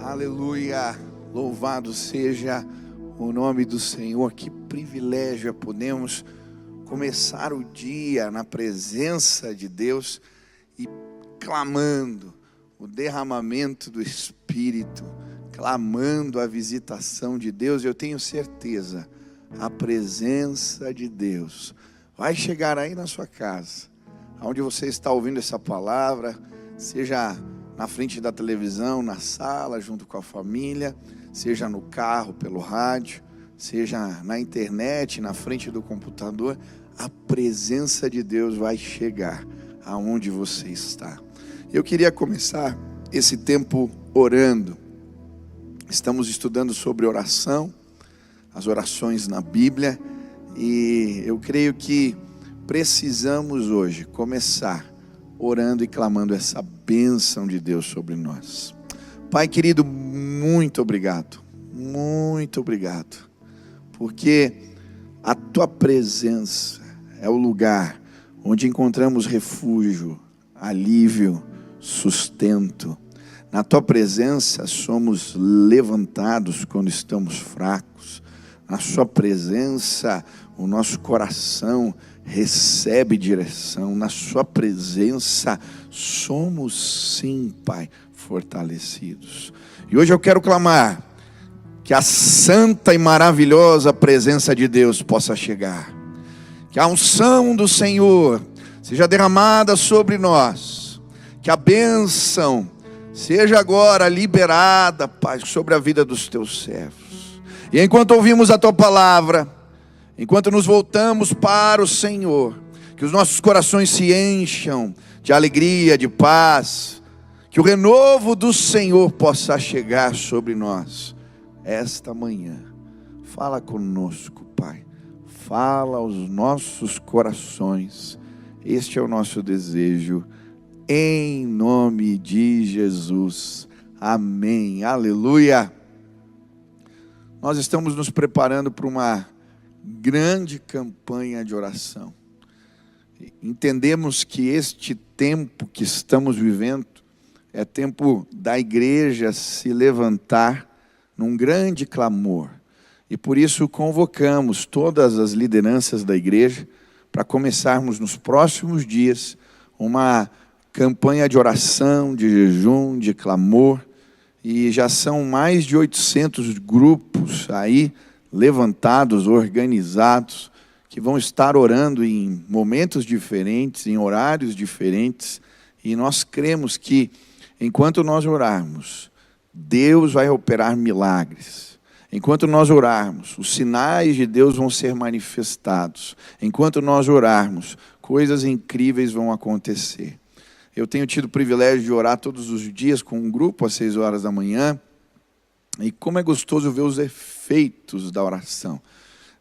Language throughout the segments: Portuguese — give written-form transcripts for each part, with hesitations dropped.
Aleluia, louvado seja o nome do Senhor. Que privilégio é podermos começar o dia na presença de Deus e clamando o derramamento do Espírito, clamando a visitação de Deus. Eu tenho certeza, a presença de Deus vai chegar aí na sua casa, onde você está ouvindo essa palavra, seja na frente da televisão, na sala, junto com a família, seja no carro, pelo rádio, seja na internet, na frente do computador. A presença de Deus vai chegar aonde você está. Eu queria começar esse tempo orando. Estamos estudando sobre oração, as orações na Bíblia, e eu creio que precisamos hoje começar orando e clamando essa bênção de Deus sobre nós. Pai querido, muito obrigado, porque a Tua presença é o lugar onde encontramos refúgio, alívio, sustento. Na Tua presença somos levantados quando estamos fracos. Na Sua presença o nosso coração recebe direção. Na Sua presença somos sim, Pai, fortalecidos. E hoje eu quero clamar que a santa e maravilhosa presença de Deus possa chegar, que a unção do Senhor seja derramada sobre nós, que a bênção seja agora liberada, Pai, sobre a vida dos Teus servos. E enquanto ouvimos a Tua palavra, enquanto nos voltamos para o Senhor, que os nossos corações se encham de alegria, de paz, que o renovo do Senhor possa chegar sobre nós esta manhã. Fala conosco, Pai, fala aos nossos corações. Este é o nosso desejo, em nome de Jesus, amém, aleluia. Nós estamos nos preparando para uma grande campanha de oração. Entendemos que este tempo que estamos vivendo é tempo da igreja se levantar num grande clamor. E por isso convocamos todas as lideranças da igreja para começarmos nos próximos dias uma campanha de oração, de jejum, de clamor. E já são mais de 800 grupos aí levantados, organizados, que vão estar orando em momentos diferentes, em horários diferentes, e nós cremos que, enquanto nós orarmos, Deus vai operar milagres. Enquanto nós orarmos, os sinais de Deus vão ser manifestados. Enquanto nós orarmos, coisas incríveis vão acontecer. Eu tenho tido o privilégio de orar todos os dias com um grupo às 6 horas da manhã, e como é gostoso ver os efeitos da oração.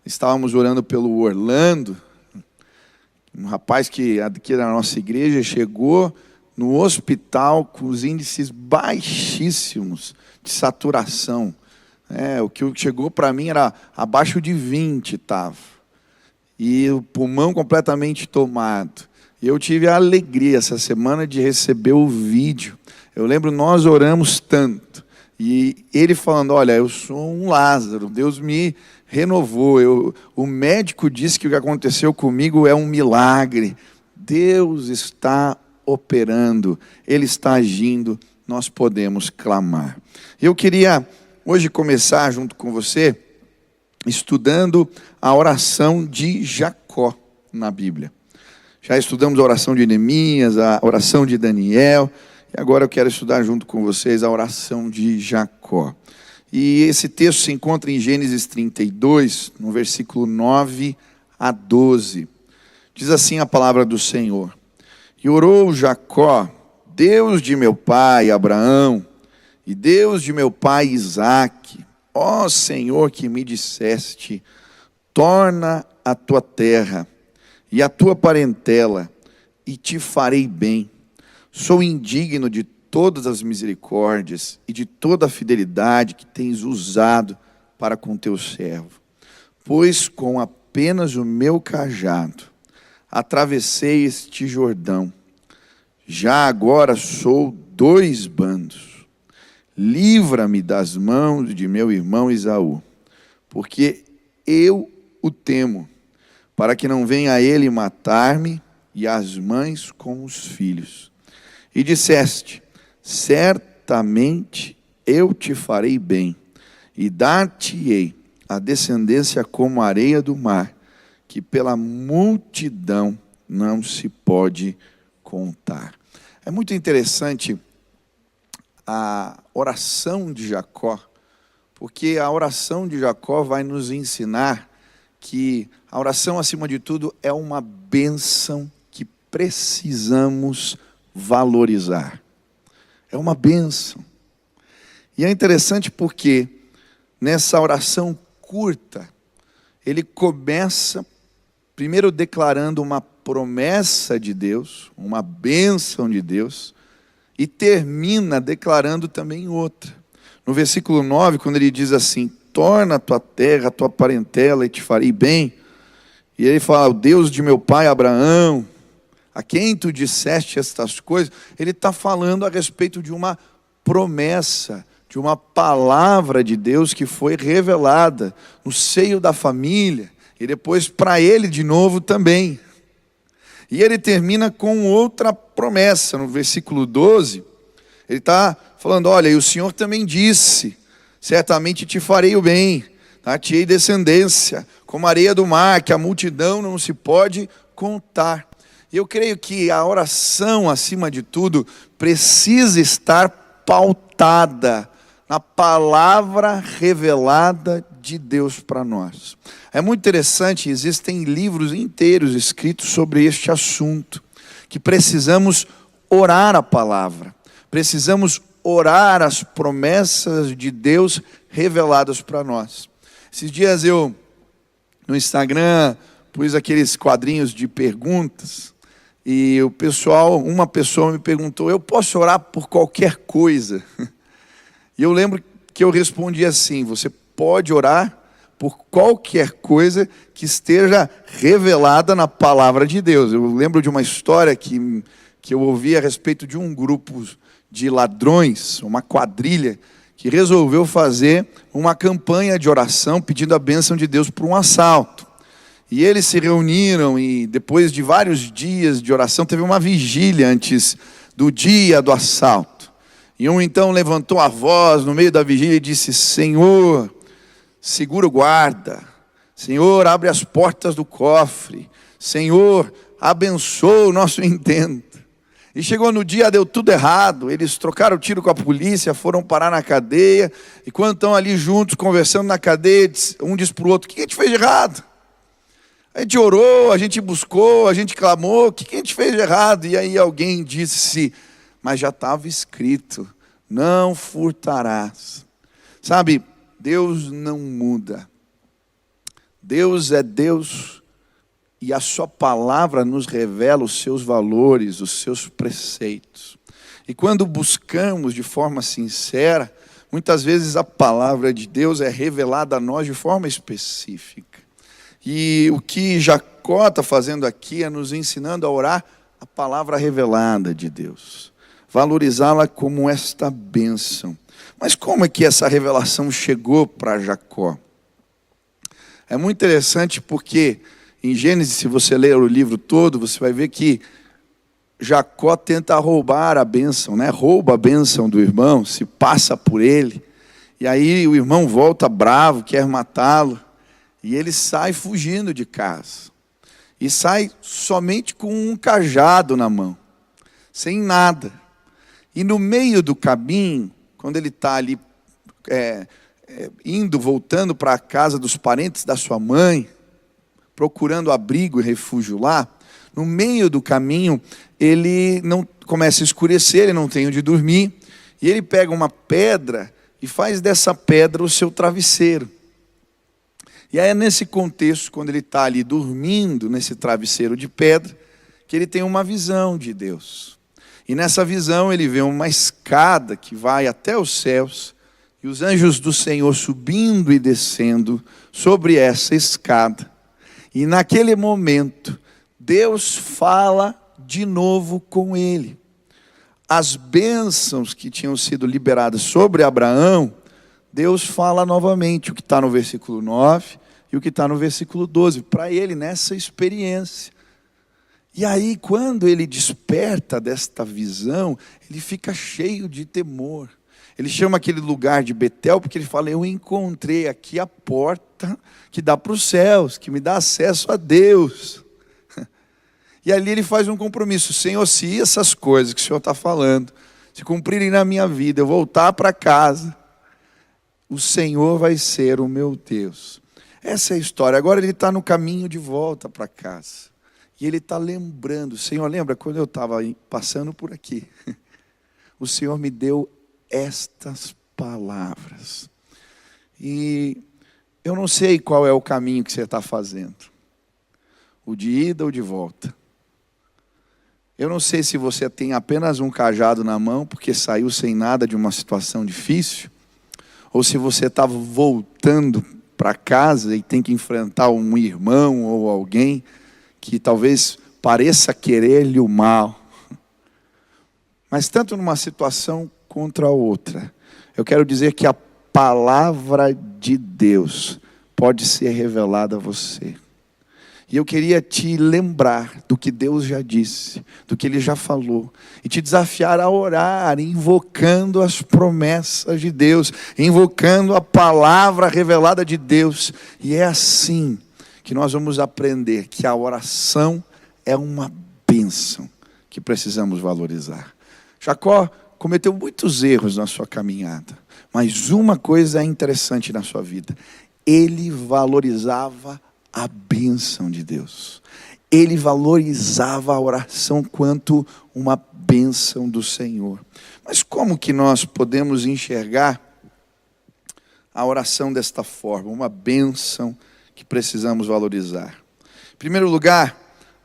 Estávamos orando pelo Orlando, um rapaz que aqui da nossa igreja chegou no hospital com os índices baixíssimos de saturação. O que chegou para mim era abaixo de 20 estava. E o pulmão completamente tomado. E eu tive a alegria essa semana de receber o vídeo. Eu lembro, nós oramos tanto. E ele falando, olha, eu sou um Lázaro, Deus me renovou. O médico disse que o que aconteceu comigo é um milagre. Deus está operando, Ele está agindo, nós podemos clamar. Eu queria hoje começar junto com você, estudando a oração de Jacó na Bíblia. Já estudamos a oração de Neemias, a oração de Daniel, e agora eu quero estudar junto com vocês a oração de Jacó. E esse texto se encontra em Gênesis 32, no versículo 9 a 12. Diz assim a palavra do Senhor: E orou Jacó, Deus de meu pai Abraão, e Deus de meu pai Isaque, ó Senhor que me disseste, torna a tua terra e a tua parentela, e te farei bem. Sou indigno de todas as misericórdias e de toda a fidelidade que tens usado para com teu servo. Pois com apenas o meu cajado atravessei este Jordão. Já agora sou 2 bandos. livra-me das mãos de meu irmão Esaú, porque eu o temo, para que não venha ele matar-me e as mães com os filhos. E disseste: certamente eu te farei bem, e dar-te-ei a descendência como a areia do mar, que pela multidão não se pode contar. É muito interessante a oração de Jacó, porque a oração de Jacó vai nos ensinar que a oração, acima de tudo, é uma bênção que precisamos valorizar. É uma bênção. E é interessante porque nessa oração curta, ele começa primeiro declarando uma promessa de Deus, uma bênção de Deus, e termina declarando também outra. No versículo 9, quando ele diz assim: torna a tua terra, a tua parentela, e te farei bem. E ele fala: o Deus de meu pai Abraão, a quem tu disseste estas coisas. Ele está falando a respeito de uma promessa, de uma palavra de Deus que foi revelada no seio da família, e depois para ele de novo também. E ele termina com outra promessa, no versículo 12, ele está falando: olha, e o Senhor também disse: certamente te farei o bem, dar-te-ei descendência, como a areia do mar, que a multidão não se pode contar. E eu creio que a oração, acima de tudo, precisa estar pautada na palavra revelada de Deus para nós. É muito interessante, existem livros inteiros escritos sobre este assunto, que precisamos orar a palavra, precisamos orar as promessas de Deus reveladas para nós. Esses dias eu, no Instagram, pus aqueles quadrinhos de perguntas, e uma pessoa me perguntou: eu posso orar por qualquer coisa? E eu lembro que eu respondi assim: você pode orar por qualquer coisa que esteja revelada na palavra de Deus. Eu lembro de uma história que eu ouvi a respeito de um grupo de ladrões, uma quadrilha, que resolveu fazer uma campanha de oração pedindo a bênção de Deus para um assalto. E eles se reuniram e depois de vários dias de oração, teve uma vigília antes do dia do assalto. E um então levantou a voz no meio da vigília e disse: Senhor, segura o guarda. Senhor, abre as portas do cofre. Senhor, abençoa o nosso intento. E chegou no dia, deu tudo errado. Eles trocaram tiro com a polícia, foram parar na cadeia. E quando estão ali juntos, conversando na cadeia, um diz para o outro: o que a gente fez de errado? A gente orou, a gente buscou, a gente clamou, o que a gente fez de errado? E aí alguém disse: mas já estava escrito, não furtarás. Sabe, Deus não muda. Deus é Deus, e a sua palavra nos revela os seus valores, os seus preceitos. E quando buscamos de forma sincera, muitas vezes a palavra de Deus é revelada a nós de forma específica. E o que Jacó está fazendo aqui é nos ensinando a orar a palavra revelada de Deus, valorizá-la como esta bênção. Mas como é que essa revelação chegou para Jacó? É muito interessante porque em Gênesis, se você ler o livro todo, você vai ver que Jacó tenta roubar a bênção, né? Rouba a bênção do irmão, se passa por ele. E aí o irmão volta bravo, quer matá-lo. E ele sai fugindo de casa. E sai somente com um cajado na mão, sem nada. E no meio do caminho, quando ele está ali voltando para a casa dos parentes da sua mãe, procurando abrigo e refúgio lá, no meio do caminho, ele não começa a escurecer, ele não tem onde dormir, e ele pega uma pedra e faz dessa pedra o seu travesseiro. E aí é nesse contexto, quando ele está ali dormindo nesse travesseiro de pedra, que ele tem uma visão de Deus. E nessa visão ele vê uma escada que vai até os céus, e os anjos do Senhor subindo e descendo sobre essa escada. E naquele momento, Deus fala de novo com ele. as bênçãos que tinham sido liberadas sobre Abraão, Deus fala novamente o que está no versículo 9 e o que está no versículo 12, para ele nessa experiência. E aí, quando ele desperta desta visão, ele fica cheio de temor. Ele chama aquele lugar de Betel, porque ele fala: eu encontrei aqui a porta que dá para os céus, que me dá acesso a Deus. E ali ele faz um compromisso: Senhor, se essas coisas que o Senhor está falando se cumprirem na minha vida, eu voltar para casa, o Senhor vai ser o meu Deus. Essa é a história. Agora ele está no caminho de volta para casa. E ele está lembrando: Senhor, lembra quando eu estava passando por aqui? O Senhor me deu estas palavras. E eu não sei qual é o caminho que você está fazendo. O de ida ou de volta. Eu não sei se você tem apenas um cajado na mão, porque saiu sem nada de uma situação difícil. Ou se você está voltando para casa e tem que enfrentar um irmão ou alguém que talvez pareça querer-lhe o mal. Mas tanto numa situação contra a outra, eu quero dizer que a palavra de Deus pode ser revelada a você. E eu queria te lembrar do que Deus já disse, do que Ele já falou, e te desafiar a orar, invocando as promessas de Deus, invocando a palavra revelada de Deus. E é assim que nós vamos aprender que a oração é uma bênção que precisamos valorizar. Jacó cometeu muitos erros na sua caminhada, mas uma coisa é interessante na sua vida: ele valorizava a bênção de Deus. Ele valorizava a oração quanto uma bênção do Senhor. Mas como que nós podemos enxergar a oração desta forma, uma bênção que precisamos valorizar? Em primeiro lugar,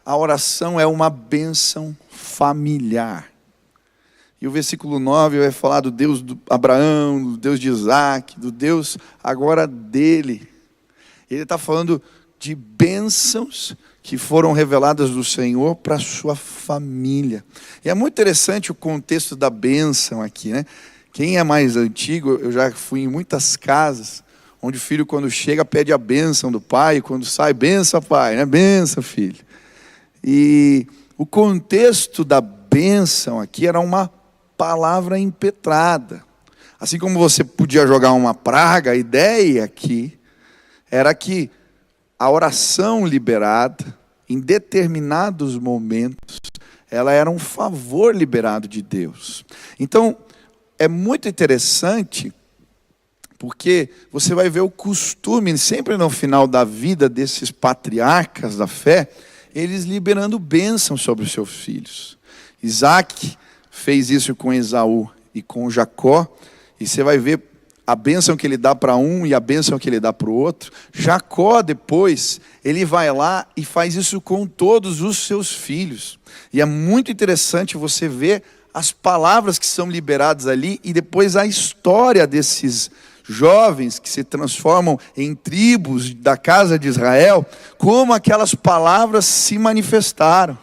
a oração é uma bênção familiar. E o versículo 9 vai falar do Deus de Abraão, do Deus de Isaac, do Deus agora dele. Ele está falando de bênçãos que foram reveladas do Senhor para a sua família. E é muito interessante o contexto da bênção aqui, né? Quem é mais antigo, eu já fui em muitas casas onde o filho, quando chega, pede a bênção do pai, e quando sai, bênção pai, né? Bênção filho. E o contexto da bênção aqui era uma palavra impetrada. Assim como você podia jogar uma praga, a ideia aqui era que a oração liberada, em determinados momentos, ela era um favor liberado de Deus. Então, é muito interessante, porque você vai ver o costume, sempre no final da vida desses patriarcas da fé, eles liberando bênção sobre os seus filhos. Isaac fez isso com Esaú e com Jacó, e você vai ver a bênção que ele dá para um e a bênção que ele dá para o outro. Jacó depois, ele vai lá e faz isso com todos os seus filhos. E é muito interessante você ver as palavras que são liberadas ali e depois a história desses jovens que se transformam em tribos da casa de Israel, como aquelas palavras se manifestaram.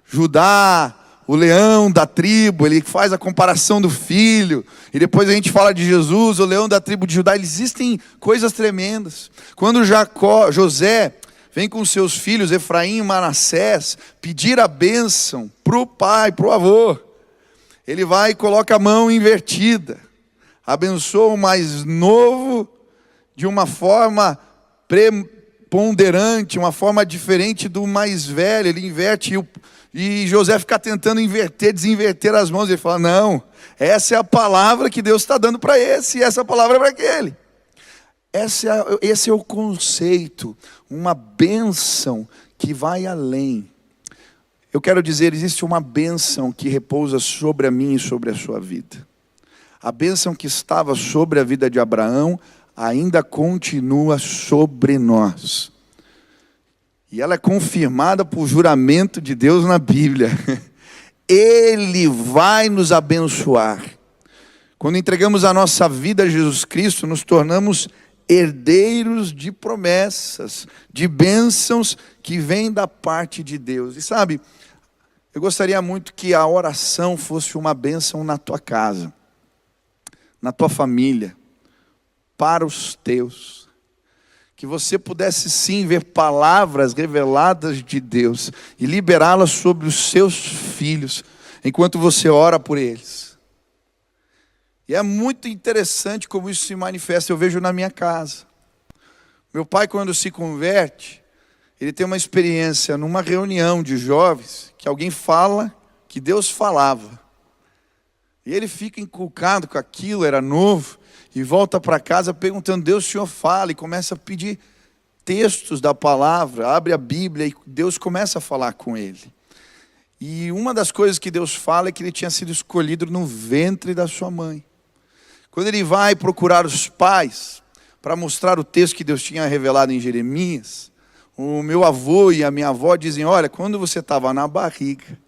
Judá, o leão da tribo, ele faz a comparação do filho, e depois a gente fala de Jesus, o leão da tribo de Judá. Existem coisas tremendas. Quando José vem com seus filhos, Efraim e Manassés, pedir a bênção para o pai, para o avô, ele vai e coloca a mão invertida, abençoa o mais novo de uma forma preponderante, uma forma diferente do mais velho. Ele inverte e José fica tentando desinverter as mãos. Ele fala: não, essa é a palavra que Deus está dando para esse, e essa palavra é para aquele. Esse é o conceito, uma bênção que vai além. Eu quero dizer, existe uma bênção que repousa sobre a minha e sobre a sua vida. A bênção que estava sobre a vida de Abraão ainda continua sobre nós. E ela é confirmada por juramento de Deus na Bíblia. Ele vai nos abençoar. Quando entregamos a nossa vida a Jesus Cristo, nos tornamos herdeiros de promessas, de bênçãos que vêm da parte de Deus. E sabe, Eu gostaria muito que a oração fosse uma bênção na tua casa, na tua família, para os teus. Que você pudesse sim ver palavras reveladas de Deus e liberá-las sobre os seus filhos, enquanto você ora por eles. E é muito interessante como isso se manifesta, eu vejo na minha casa. Meu pai, quando se converte, ele tem uma experiência numa reunião de jovens, que alguém fala que Deus falava. E ele fica inculcado com aquilo, era novo, e volta para casa perguntando, Deus, o Senhor fala, e começa a pedir textos da palavra, abre a Bíblia, e Deus começa a falar com ele. E uma das coisas que Deus fala é que ele tinha sido escolhido no ventre da sua mãe. Quando ele vai procurar os pais, para mostrar o texto que Deus tinha revelado em Jeremias, o meu avô e a minha avó dizem, olha, quando você estava na barriga,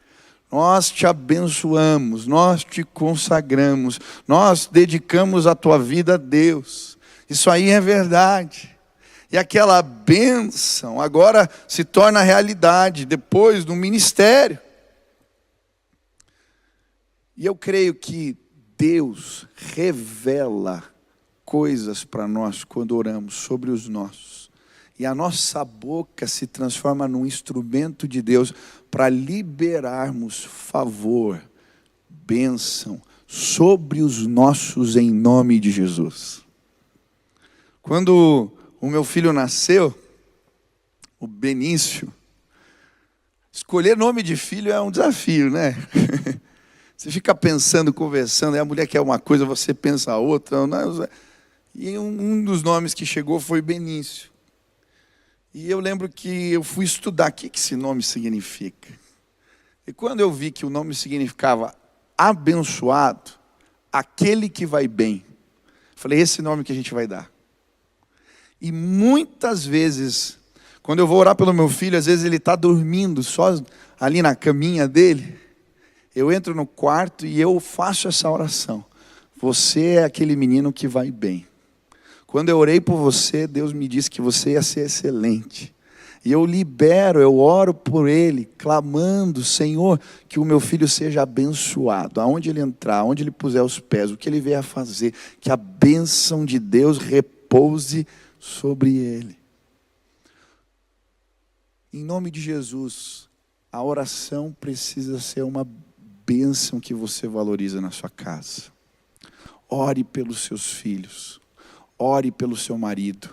nós te abençoamos, nós te consagramos, nós dedicamos a tua vida a Deus. Isso aí é verdade. E aquela bênção agora se torna realidade, depois do ministério. E eu creio que Deus revela coisas para nós quando oramos sobre os nossos. E a nossa boca se transforma num instrumento de Deus para liberarmos favor, bênção sobre os nossos em nome de Jesus. Quando o meu filho nasceu, o Benício, escolher nome de filho é um desafio, né? Você fica pensando, conversando, e a mulher quer uma coisa, você pensa outra. Não, e um dos nomes que chegou foi Benício. E eu lembro que eu fui estudar o que esse nome significa. E quando eu vi que o nome significava abençoado, aquele que vai bem, falei, esse nome que a gente vai dar. E muitas vezes, quando eu vou orar pelo meu filho, às vezes ele está dormindo só ali na caminha dele, eu entro no quarto e eu faço essa oração. Você é aquele menino que vai bem. Quando eu orei por você, Deus me disse que você ia ser excelente. E eu libero, eu oro por ele, clamando, Senhor, que o meu filho seja abençoado. Aonde ele entrar, aonde ele puser os pés, o que ele vier a fazer, que a bênção de Deus repouse sobre ele. Em nome de Jesus, a oração precisa ser uma bênção que você valoriza na sua casa. Ore pelos seus filhos. Ore pelo seu marido,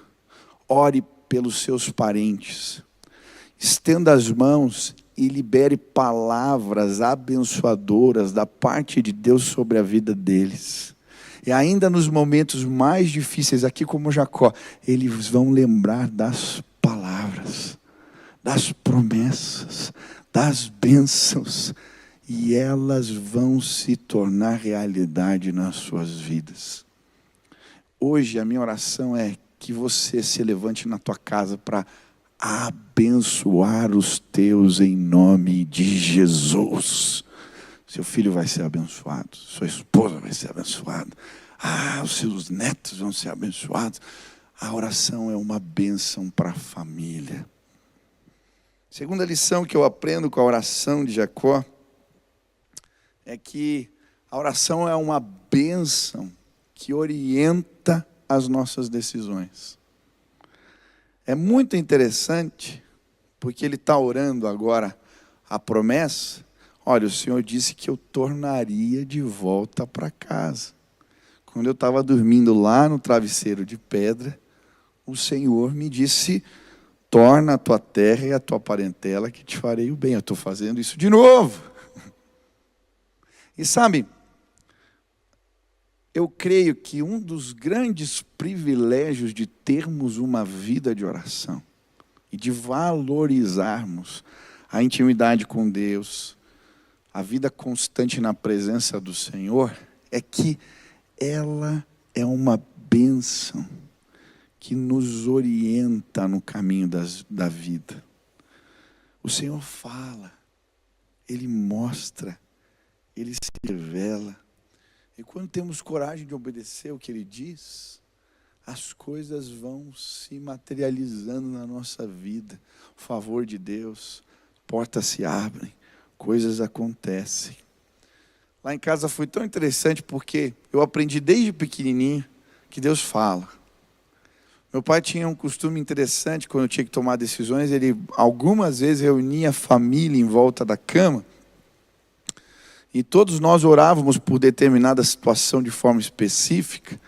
ore pelos seus parentes, estenda as mãos e libere palavras abençoadoras da parte de Deus sobre a vida deles. E ainda nos momentos mais difíceis, aqui como Jacó, eles vão lembrar das palavras, das promessas, das bênçãos, e elas vão se tornar realidade nas suas vidas. Hoje a minha oração é que você se levante na tua casa para abençoar os teus em nome de Jesus. Seu filho vai ser abençoado, sua esposa vai ser abençoada, os seus netos vão ser abençoados. A oração é uma bênção para a família. Segunda lição que eu aprendo com a oração de Jacó é que a oração é uma bênção que orienta as nossas decisões. É muito interessante, porque ele está orando agora a promessa. Olha, o Senhor disse que eu tornaria de volta para casa. Quando eu estava dormindo lá no travesseiro de pedra, o Senhor me disse, torna a tua terra e a tua parentela que te farei o bem. Eu estou fazendo isso de novo. E sabe, eu creio que um dos grandes privilégios de termos uma vida de oração e de valorizarmos a intimidade com Deus, a vida constante na presença do Senhor, é que ela é uma bênção que nos orienta no caminho da vida. O Senhor fala, Ele mostra, Ele se revela. E quando temos coragem de obedecer o que Ele diz, as coisas vão se materializando na nossa vida. O favor de Deus, portas se abrem, coisas acontecem. Lá em casa foi tão interessante porque eu aprendi desde pequenininho que Deus fala. Meu pai tinha um costume interessante, quando eu tinha que tomar decisões, ele algumas vezes reunia a família em volta da cama e todos nós orávamos por determinada situação de forma específica,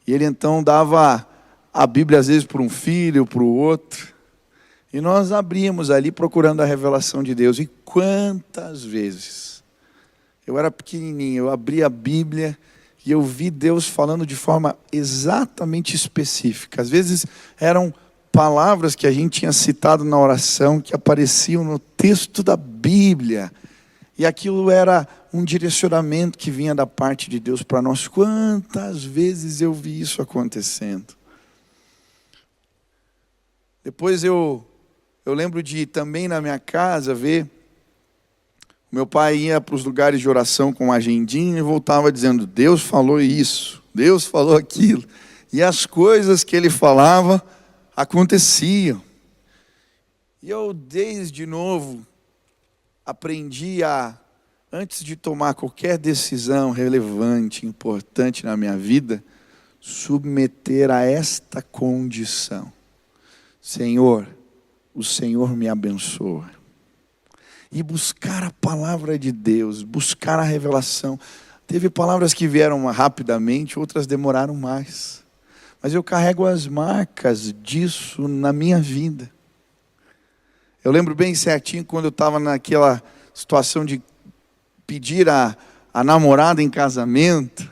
e ele então dava a Bíblia às vezes para um filho, para o outro, e nós abríamos ali procurando a revelação de Deus. E quantas vezes eu era pequenininho, eu abri a Bíblia e eu vi Deus falando de forma exatamente específica. Às vezes eram palavras que a gente tinha citado na oração, que apareciam no texto da Bíblia. E aquilo era um direcionamento que vinha da parte de Deus para nós. Quantas vezes eu vi isso acontecendo? Depois eu lembro de também na minha casa ver, meu pai ia para os lugares de oração com uma agendinha e voltava dizendo, Deus falou isso, Deus falou aquilo. E as coisas que ele falava aconteciam. E eu desde novo aprendi antes de tomar qualquer decisão relevante, importante na minha vida, submeter a esta condição. Senhor, o Senhor me abençoa. E buscar a palavra de Deus, buscar a revelação. Teve palavras que vieram rapidamente, outras demoraram mais. Mas eu carrego as marcas disso na minha vida. Eu lembro bem certinho quando eu estava naquela situação de pedir a namorada em casamento.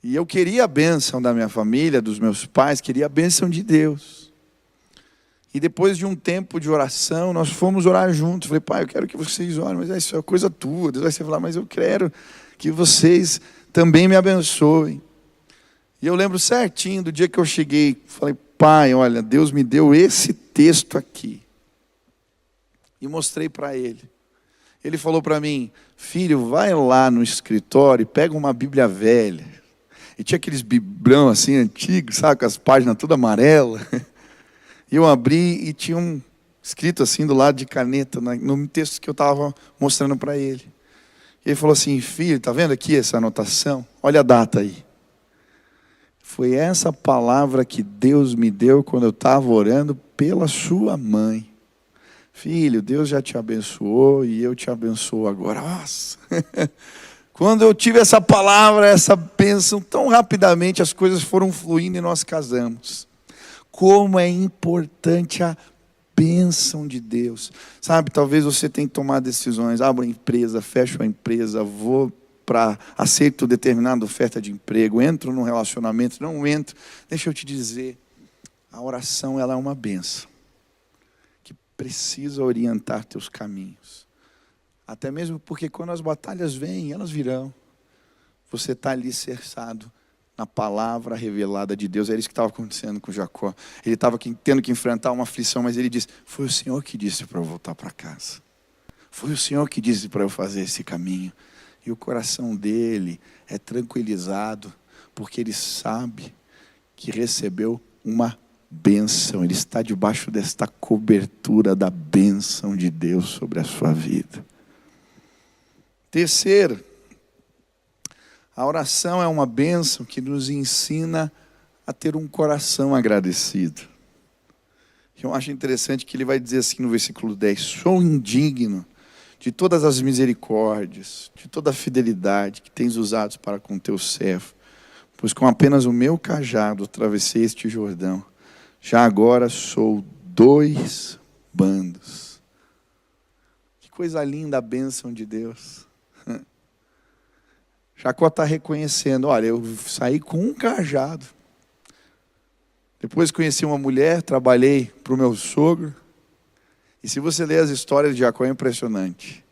E eu queria a bênção da minha família, dos meus pais, queria a bênção de Deus. E depois de um tempo de oração, nós fomos orar juntos. Falei, pai, eu quero que vocês orem, mas isso é coisa tua. Deus vai falar, mas eu quero que vocês também me abençoem. E eu lembro certinho do dia que eu cheguei, falei, pai, olha, Deus me deu esse texto aqui. E mostrei para ele. Ele falou para mim, filho, vai lá no escritório e pega uma Bíblia velha. E tinha aqueles biblão assim, antigos, sabe, com as páginas todas amarelas. E eu abri e tinha escrito assim do lado de caneta, no texto que eu estava mostrando para ele. E ele falou assim, filho, está vendo aqui essa anotação? Olha a data aí. Foi essa palavra que Deus me deu quando eu estava orando pela sua mãe. Filho, Deus já te abençoou e eu te abençoo agora. Nossa! Quando eu tive essa palavra, essa bênção, tão rapidamente as coisas foram fluindo e nós casamos. Como é importante a bênção de Deus. Sabe, talvez você tenha que tomar decisões. Abro a empresa, fecho a empresa, vou aceito determinada oferta de emprego, entro num relacionamento, não entro. Deixa eu te dizer, a oração ela é uma bênção que precisa orientar teus caminhos. Até mesmo porque quando as batalhas vêm, elas virão. Você está ali cercado na palavra revelada de Deus. Era isso que estava acontecendo com Jacó. Ele estava tendo que enfrentar uma aflição, mas ele disse, foi o Senhor que disse para eu voltar para casa. Foi o Senhor que disse para eu fazer esse caminho. E o coração dele é tranquilizado, porque ele sabe que recebeu uma bênção. Ele está debaixo desta cobertura da bênção de Deus sobre a sua vida. Terceiro, a oração é uma bênção que nos ensina a ter um coração agradecido. Eu acho interessante que ele vai dizer assim no versículo 10, sou indigno de todas as misericórdias, de toda a fidelidade que tens usado para com teu servo, pois com apenas o meu cajado atravessei este Jordão, já agora sou 2 bandos. Que coisa linda a bênção de Deus. Jacó está reconhecendo, olha, eu saí com um cajado. Depois conheci uma mulher, trabalhei para o meu sogro. E se você ler as histórias de Jacó, é impressionante.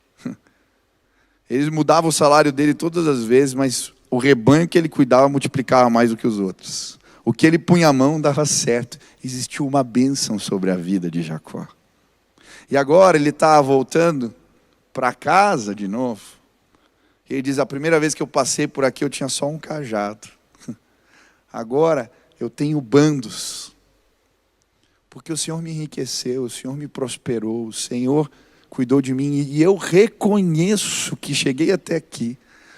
Eles mudavam o salário dele todas as vezes, mas o rebanho que ele cuidava multiplicava mais do que os outros. O que ele punha a mão dava certo. Existiu uma bênção sobre a vida de Jacó. E agora ele está voltando para casa de novo. Ele diz, a primeira vez que eu passei por aqui eu tinha só um cajado. Agora eu tenho bandos. Porque o Senhor me enriqueceu, o Senhor me prosperou, o Senhor cuidou de mim, e eu reconheço que cheguei até aqui,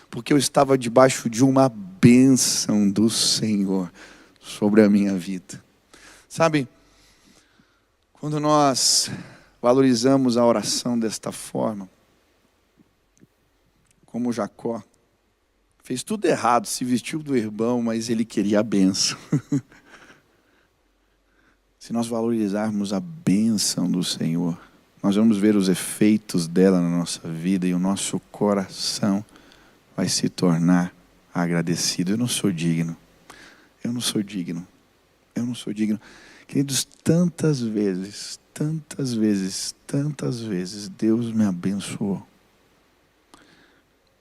porque eu estava debaixo de uma bênção do Senhor sobre a minha vida. Sabe, quando nós valorizamos a oração desta forma, como Jacó, fez tudo errado, se vestiu do irmão, mas ele queria a bênção. Se nós valorizarmos a bênção do Senhor, nós vamos ver os efeitos dela na nossa vida e o nosso coração vai se tornar agradecido. Eu não sou digno. Eu não sou digno. Eu não sou digno. Queridos, tantas vezes, Deus me abençoou.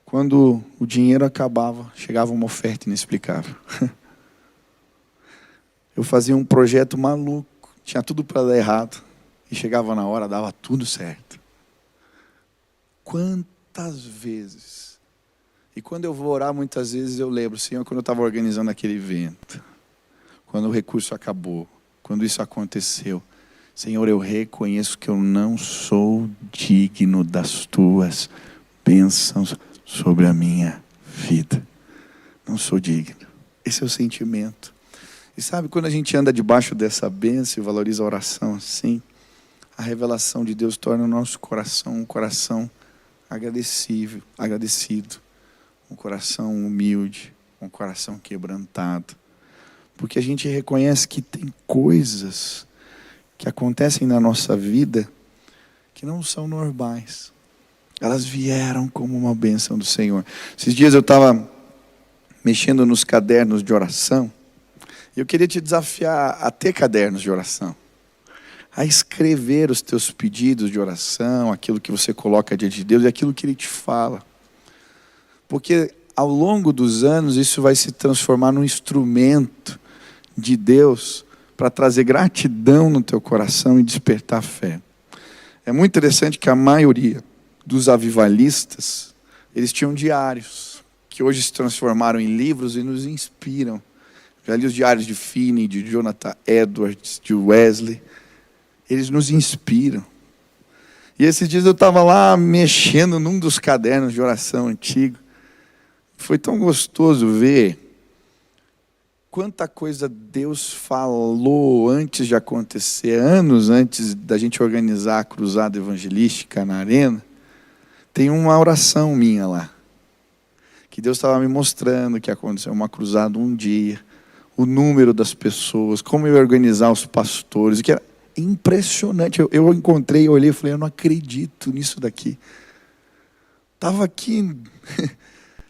Quando o dinheiro acabava, chegava uma oferta inexplicável. Eu fazia um projeto maluco, tinha tudo para dar errado. E chegava na hora, dava tudo certo. Quantas vezes? E quando eu vou orar, muitas vezes eu lembro, Senhor, quando eu estava organizando aquele evento, quando o recurso acabou, quando isso aconteceu, Senhor, eu reconheço que eu não sou digno das tuas bênçãos sobre a minha vida. Não sou digno. Esse é o sentimento. E sabe, quando a gente anda debaixo dessa bênção e valoriza a oração assim, a revelação de Deus torna o nosso coração um coração agradecido, um coração humilde, um coração quebrantado. Porque a gente reconhece que tem coisas que acontecem na nossa vida que não são normais. Elas vieram como uma bênção do Senhor. Esses dias eu estava mexendo nos cadernos de oração e eu queria te desafiar a ter cadernos de oração, a escrever os teus pedidos de oração, aquilo que você coloca diante de Deus e aquilo que Ele te fala. Porque ao longo dos anos isso vai se transformar num instrumento de Deus para trazer gratidão no teu coração e despertar fé. É muito interessante que a maioria dos avivalistas, eles tinham diários, que hoje se transformaram em livros e nos inspiram. Já li os diários de Finney, de Jonathan Edwards, de Wesley. Eles nos inspiram. E esses dias eu estava lá mexendo num dos cadernos de oração antigo. Foi tão gostoso ver quanta coisa Deus falou antes de acontecer, anos antes da gente organizar a cruzada evangelística na arena. Tem uma oração minha lá, que Deus estava me mostrando que aconteceu uma cruzada um dia, o número das pessoas, como eu ia organizar os pastores, que era impressionante. Eu encontrei, eu olhei e falei, eu não acredito nisso daqui. Estava aqui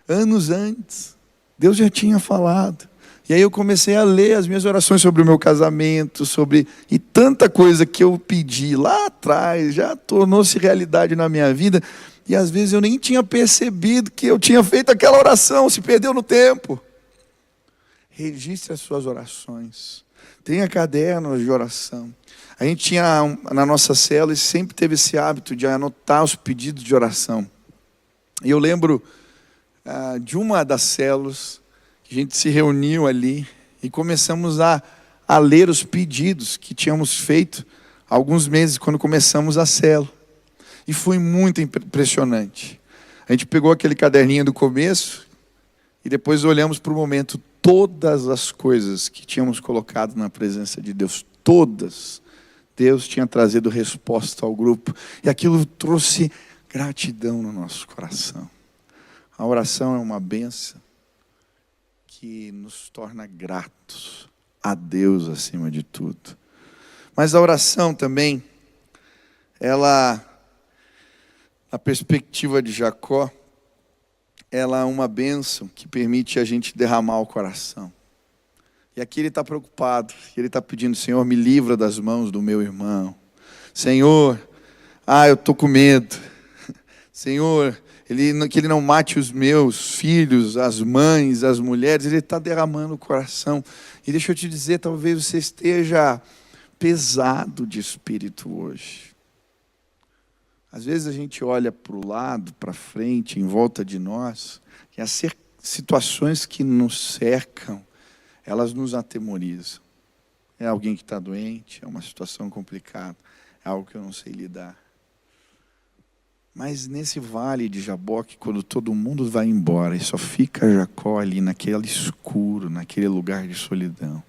anos antes, Deus já tinha falado. E aí eu comecei a ler as minhas orações sobre o meu casamento, e tanta coisa que eu pedi lá atrás, já tornou-se realidade na minha vida, e às vezes eu nem tinha percebido que eu tinha feito aquela oração, se perdeu no tempo. Registre as suas orações, tenha cadernos de oração. A gente tinha, na nossa célula, e sempre teve esse hábito de anotar os pedidos de oração. E eu lembro de uma das células, que a gente se reuniu ali e começamos a ler os pedidos que tínhamos feito há alguns meses, quando começamos a célula. E foi muito impressionante. A gente pegou aquele caderninho do começo e depois olhamos para o momento, todas as coisas que tínhamos colocado na presença de Deus, todas, Deus tinha trazido resposta ao grupo. E aquilo trouxe gratidão no nosso coração. A oração é uma bênção que nos torna gratos a Deus acima de tudo. Mas a oração também, ela, na perspectiva de Jacó, ela é uma bênção que permite a gente derramar o coração. E aqui ele está preocupado, ele está pedindo, Senhor, me livra das mãos do meu irmão. Senhor, eu estou com medo. Senhor, que ele não mate os meus filhos, as mães, as mulheres. Ele está derramando o coração. E deixa eu te dizer, talvez você esteja pesado de espírito hoje. Às vezes a gente olha para o lado, para frente, em volta de nós, e as situações que nos cercam, elas nos atemorizam. É alguém que está doente, é uma situação complicada, é algo que eu não sei lidar. Mas nesse vale de Jaboque, quando todo mundo vai embora e só fica Jacó ali naquele escuro, naquele lugar de solidão,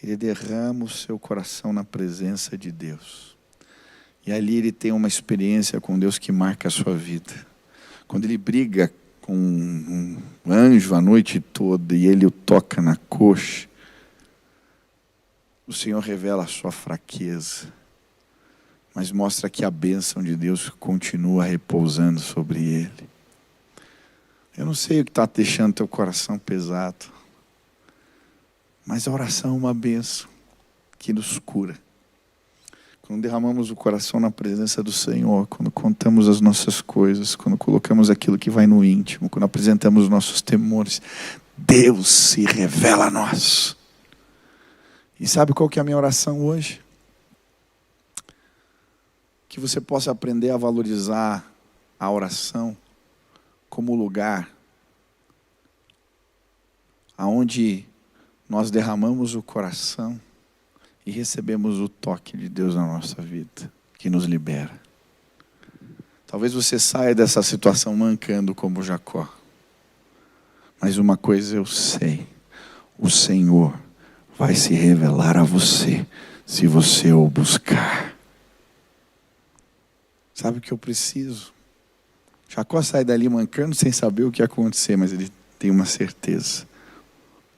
ele derrama o seu coração na presença de Deus. E ali ele tem uma experiência com Deus que marca a sua vida. Quando ele briga com um anjo a noite toda e ele o toca na coxa, o Senhor revela a sua fraqueza, mas mostra que a bênção de Deus continua repousando sobre ele. Eu não sei o que está deixando teu coração pesado, mas a oração é uma bênção que nos cura. Quando derramamos o coração na presença do Senhor, quando contamos as nossas coisas, quando colocamos aquilo que vai no íntimo, quando apresentamos os nossos temores, Deus se revela a nós. E sabe qual que é a minha oração hoje? Que você possa aprender a valorizar a oração como lugar aonde nós derramamos o coração e recebemos o toque de Deus na nossa vida, que nos libera. Talvez você saia dessa situação mancando como Jacó. Mas uma coisa eu sei, o Senhor vai se revelar a você, se você o buscar. Sabe o que eu preciso? Jacó sai dali mancando sem saber o que ia acontecer, mas ele tem uma certeza.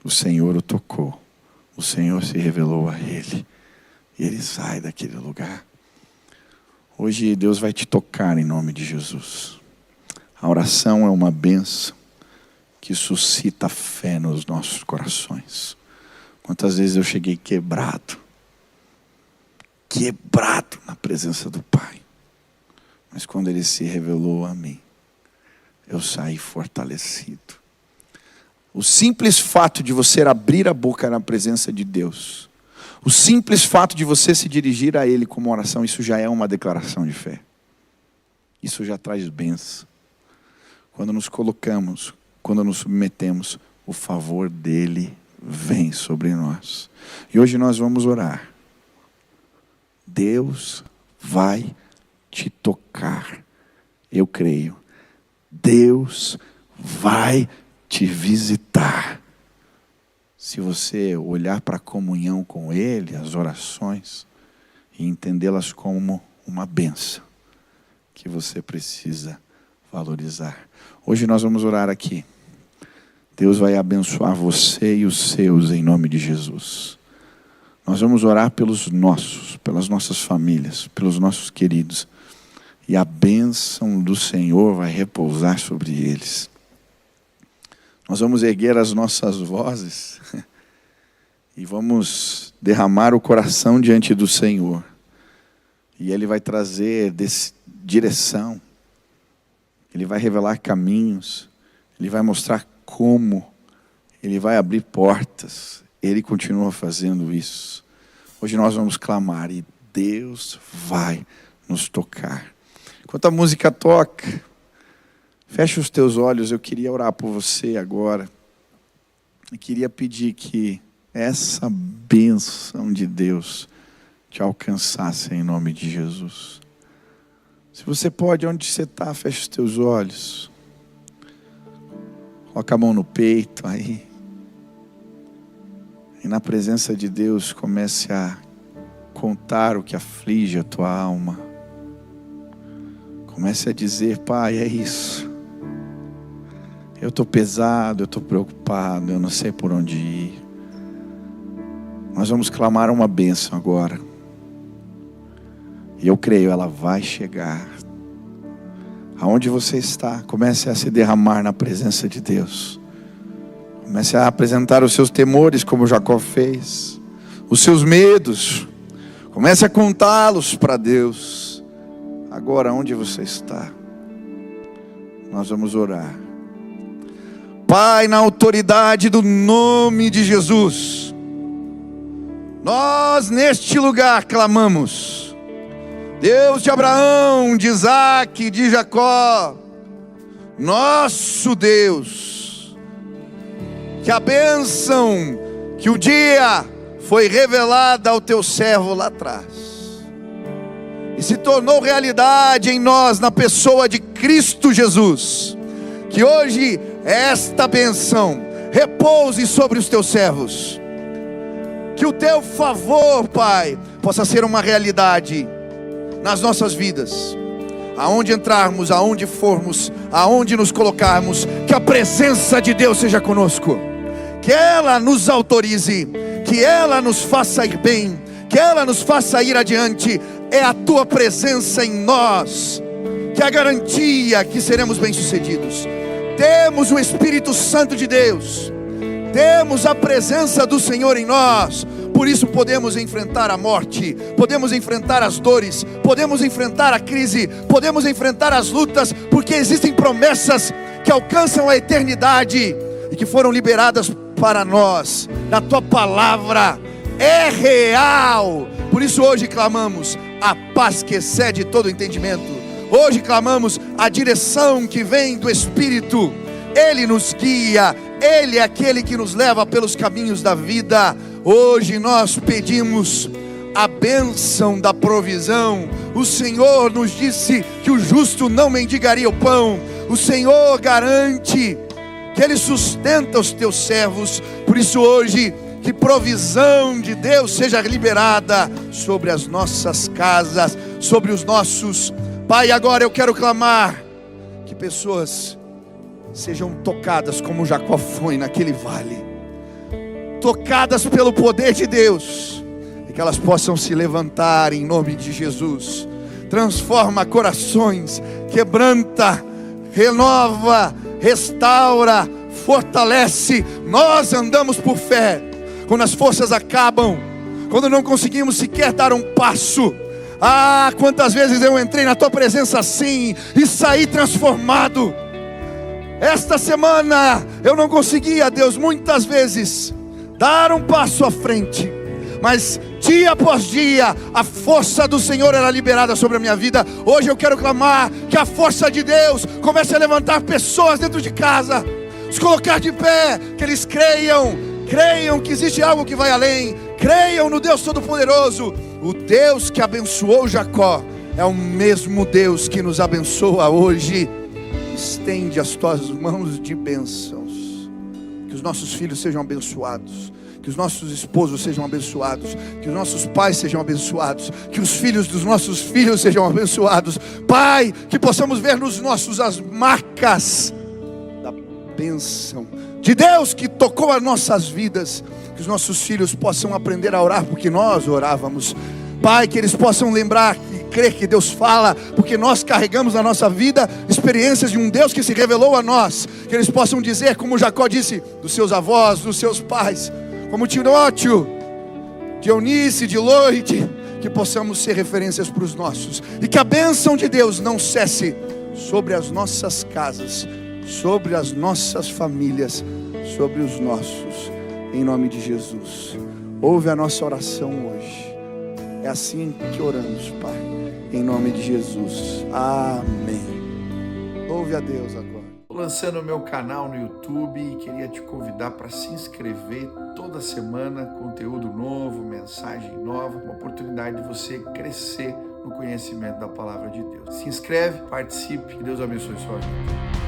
O Senhor o tocou. O Senhor se revelou a ele. E ele sai daquele lugar. Hoje Deus vai te tocar em nome de Jesus. A oração é uma bênção que suscita fé nos nossos corações. Quantas vezes eu cheguei quebrado na presença do Pai. Mas quando Ele se revelou a mim, eu saí fortalecido. O simples fato de você abrir a boca na presença de Deus, o simples fato de você se dirigir a Ele como oração, isso já é uma declaração de fé. Isso já traz bênção. Quando nos colocamos, quando nos submetemos, o favor dEle vem sobre nós. E hoje nós vamos orar. Deus vai te tocar. Eu creio. Deus vai te visitar. Se você olhar para a comunhão com Ele, as orações, e entendê-las como uma bênção que você precisa valorizar. Hoje nós vamos orar aqui. Deus vai abençoar você e os seus em nome de Jesus. Nós vamos orar pelos nossos, pelas nossas famílias, pelos nossos queridos. E a bênção do Senhor vai repousar sobre eles. Nós vamos erguer as nossas vozes e vamos derramar o coração diante do Senhor. E Ele vai trazer direção. Ele vai revelar caminhos. Ele vai mostrar como. Ele vai abrir portas. Ele continua fazendo isso. Hoje nós vamos clamar e Deus vai nos tocar. Enquanto a música toca, fecha os teus olhos. Eu queria orar por você agora. Eu queria pedir que essa bênção de Deus te alcançasse em nome de Jesus. Se você pode, onde você está, fecha os teus olhos. Coloca a mão no peito aí. E na presença de Deus comece a contar o que aflige a tua alma. Comece a dizer: Pai, é isso. Eu estou pesado, eu estou preocupado, eu não sei por onde ir. Nós vamos clamar uma bênção agora. E eu creio, ela vai chegar. Aonde você está, comece a se derramar na presença de Deus. Comece a apresentar os seus temores, como Jacó fez. Os seus medos. Comece a contá-los para Deus. Agora, onde você está, nós vamos orar. Pai, na autoridade do nome de Jesus, nós neste lugar clamamos. Deus de Abraão, de Isaac, de Jacó, nosso Deus, que a bênção que o dia foi revelada ao teu servo lá atrás, e se tornou realidade em nós, na pessoa de Cristo Jesus. Que hoje esta bênção repouse sobre os teus servos. Que o teu favor, Pai, possa ser uma realidade nas nossas vidas. Aonde entrarmos, aonde formos, aonde nos colocarmos, que a presença de Deus seja conosco. Que ela nos autorize, que ela nos faça ir bem, que ela nos faça ir adiante. É a tua presença em nós que é a garantia que seremos bem-sucedidos. Temos o Espírito Santo de Deus, temos a presença do Senhor em nós. Por isso podemos enfrentar a morte, podemos enfrentar as dores, podemos enfrentar a crise, podemos enfrentar as lutas, porque existem promessas que alcançam a eternidade e que foram liberadas para nós. Na tua palavra é real. Por isso hoje clamamos a paz que excede todo entendimento. Hoje clamamos a direção que vem do Espírito. Ele nos guia, Ele é aquele que nos leva pelos caminhos da vida. Hoje nós pedimos a bênção da provisão. O Senhor nos disse que o justo não mendigaria o pão. O Senhor garante que Ele sustenta os teus servos. Por isso hoje, que provisão de Deus seja liberada sobre as nossas casas, sobre os nossos. Pai, agora eu quero clamar que pessoas sejam tocadas como Jacó foi naquele vale, tocadas pelo poder de Deus, e que elas possam se levantar em nome de Jesus. Transforma corações, quebranta, renova, restaura, fortalece. Nós andamos por fé quando as forças acabam, quando não conseguimos sequer dar um passo. Quantas vezes eu entrei na tua presença assim e saí transformado. Esta semana eu não conseguia, Deus, muitas vezes dar um passo à frente, mas dia após dia a força do Senhor era liberada sobre a minha vida. Hoje eu quero clamar que a força de Deus comece a levantar pessoas dentro de casa, os colocar de pé, que eles creiam que existe algo que vai além, creiam no Deus Todo-Poderoso. O Deus que abençoou Jacó é o mesmo Deus que nos abençoa hoje. Estende as tuas mãos de bênçãos, que os nossos filhos sejam abençoados, que os nossos esposos sejam abençoados, que os nossos pais sejam abençoados, que os filhos dos nossos filhos sejam abençoados. Pai, que possamos ver nos nossos as marcas da bênção de Deus que tocou as nossas vidas. Que os nossos filhos possam aprender a orar porque nós orávamos. Pai, que eles possam lembrar e crer que Deus fala, porque nós carregamos na nossa vida experiências de um Deus que se revelou a nós. Que eles possam dizer, como Jacó disse, dos seus avós, dos seus pais, como Timóteo, Dionísio, de Loide, que possamos ser referências para os nossos. E que a bênção de Deus não cesse sobre as nossas casas, sobre as nossas famílias, sobre os nossos. Em nome de Jesus, ouve a nossa oração hoje. É assim que oramos, Pai, em nome de Jesus, amém. Ouve a Deus agora. Estou lançando o meu canal no YouTube e queria te convidar para se inscrever. Toda semana, conteúdo novo, mensagem nova, uma oportunidade de você crescer no conhecimento da palavra de Deus. Se inscreve, participe, que Deus abençoe sua vida.